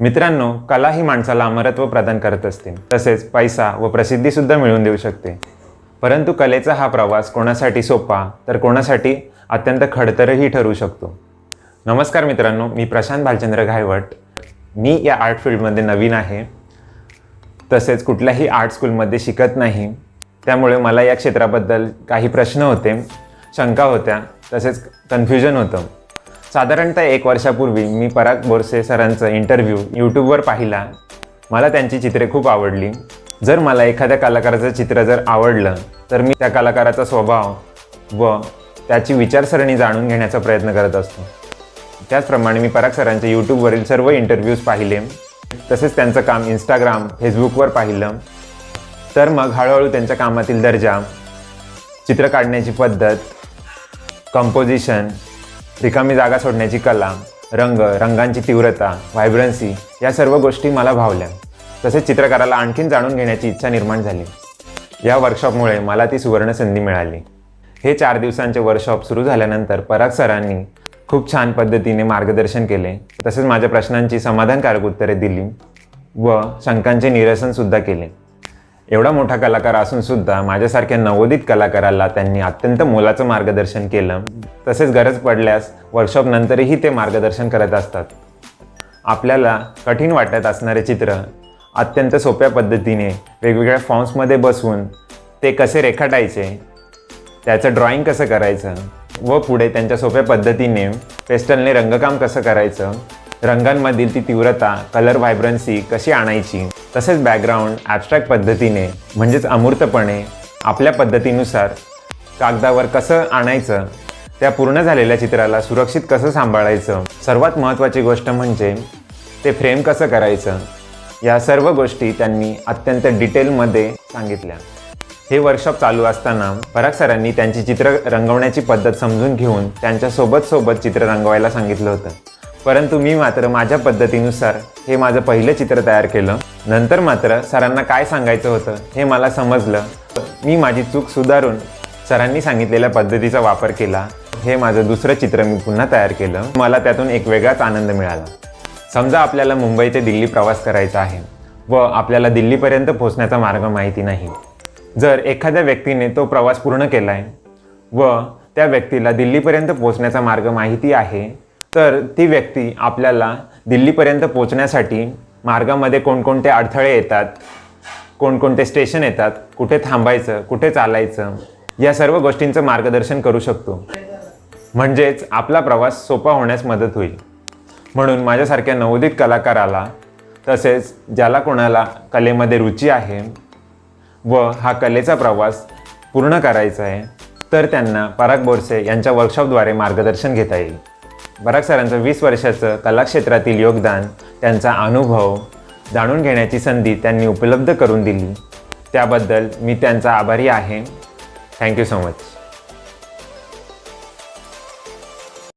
मित्रांनो, कला ही माणसाला अमरत्व प्रदान करत असते, तसेच पैसा व प्रसिद्धीसुद्धा मिळवून देऊ शकते. परंतु कलेचा हा प्रवास कोणासाठी सोपा तर कोणासाठी अत्यंत खडतरही ठरू शकतो. नमस्कार मित्रांनो, मी प्रशांत घायवट. मी या आर्ट फील्डमध्ये नवीन आहे, तसेच कुठल्याही आर्ट स्कूलमध्ये शिकत नाही. त्यामुळे मला या क्षेत्राबद्दल काही प्रश्न होते, शंका होत्या, तसेच कन्फ्युजन होतं. साधारणतः 1 वर्षापूर्वी मी पराग बोरसे सरांचं इंटरव्ह्यू यूट्यूबवर पाहिला. मला त्यांची चित्रे खूप आवडली. जर मला एखाद्या कलाकाराचं चित्र जर आवडलं तर मी त्या कलाकाराचा स्वभाव व त्याची विचारसरणी जाणून घेण्याचा प्रयत्न करत असतो. त्याचप्रमाणे मी पराग सरांचे यूट्यूबवरील सर्व इंटरव्ह्यूज पाहिले, तसेच त्यांचं काम इंस्टाग्राम, फेसबुकवर पाहिलं. तर मग हळूहळू त्यांच्या कामातील दर्जा, चित्र काढण्याची पद्धत, कंपोजिशन, रिकामी जागा सोडण्याची कला, रंगांची तीव्रता, व्हायब्रन्सी या सर्व गोष्टी मला भावल्या. तसेच चित्रकाराला आणखीन जाणून घेण्याची इच्छा निर्माण झाली. या वर्कशॉपमुळे मला ती सुवर्ण संधी मिळाली. हे 4 दिवसांचे वर्कशॉप सुरू झाल्यानंतर पराग सरांनी खूप छान पद्धतीने मार्गदर्शन केले, तसेच माझ्या प्रश्नांची समाधानकारक उत्तरे दिली व शंकांचे निरसनसुद्धा केले. एवढा मोठा कलाकार असूनसुद्धा माझ्यासारख्या नवोदित कलाकाराला त्यांनी अत्यंत मोलाचं मार्गदर्शन केलं. तसेच गरज पडल्यास वर्कशॉप नंतरही ते मार्गदर्शन करत असतात. आपल्याला कठीण वाटत असणारे चित्र अत्यंत सोप्या पद्धतीने वेगवेगळ्या फॉर्म्समध्ये बसवून ते कसे रेखाटायचे, त्याचं ड्रॉइंग कसं करायचं व पुढे त्यांच्या सोप्या पद्धतीने पेस्टलने रंगकाम कसं करायचं, रंगांमधील ती तीव्रता, कलर व्हायब्रन्सी कशी आणायची, तसेच बॅकग्राऊंड ॲब्स्ट्रॅक्ट पद्धतीने म्हणजेच अमूर्तपणे आपल्या पद्धतीनुसार कागदावर कसं आणायचं, त्या पूर्ण झालेल्या चित्राला सुरक्षित कसं सांभाळायचं, सर्वात महत्त्वाची गोष्ट म्हणजे ते फ्रेम कसं करायचं, या सर्व गोष्टी त्यांनी अत्यंत डिटेलमध्ये सांगितल्या. हे वर्कशॉप चालू असताना पराग सरांनी त्यांची चित्र रंगवण्याची पद्धत समजून घेऊन त्यांच्या सोबत चित्र रंगवायला सांगितलं होतं. परंतु मी मात्र माझ्या पद्धतीनुसार हे माझं पहिलं चित्र तयार केलं. नंतर मात्र सरांना काय सांगायचं होतं हे मला समजलं. मी माझी चूक सुधारून सरांनी सांगितलेल्या पद्धतीचा वापर केला. हे माझं दुसरं चित्र मी पुन्हा तयार केलं. मला त्यातून एक वेगळाच आनंद मिळाला. समजा आपल्याला मुंबई ते दिल्ली प्रवास करायचा आहे व आपल्याला दिल्लीपर्यंत पोहोचण्याचा मार्ग माहिती नाही. जर एखाद्या व्यक्तीने तो प्रवास पूर्ण केला आहे व त्या व्यक्तीला दिल्लीपर्यंत पोहोचण्याचा मार्ग माहिती आहे, तर ती व्यक्ती आपल्याला दिल्लीपर्यंत पोहोचण्यासाठी मार्गामध्ये कोणकोणते अडथळे येतात, कोणकोणते स्टेशन येतात, कुठे थांबायचं, कुठे चालायचं, या सर्व गोष्टींचं मार्गदर्शन करू शकतो. म्हणजेच आपला प्रवास सोपा होण्यास मदत होईल. म्हणून माझ्यासारख्या नवोदित कलाकाराला, तसेच ज्याला कोणाला कलेमध्ये रुची आहे व हा कलेचा प्रवास पूर्ण करायचा आहे, तर त्यांना पराग बोरसे यांच्या वर्कशॉपद्वारे मार्गदर्शन घेता येईल. पराग सरांचं 20 वर्षाचं कलाक्षेत्रातील योगदान, त्यांचा अनुभव जाणून घेण्याची संधी त्यांनी उपलब्ध करून दिली. त्याबद्दल मी त्यांचा आभारी आहे. Thank you so much.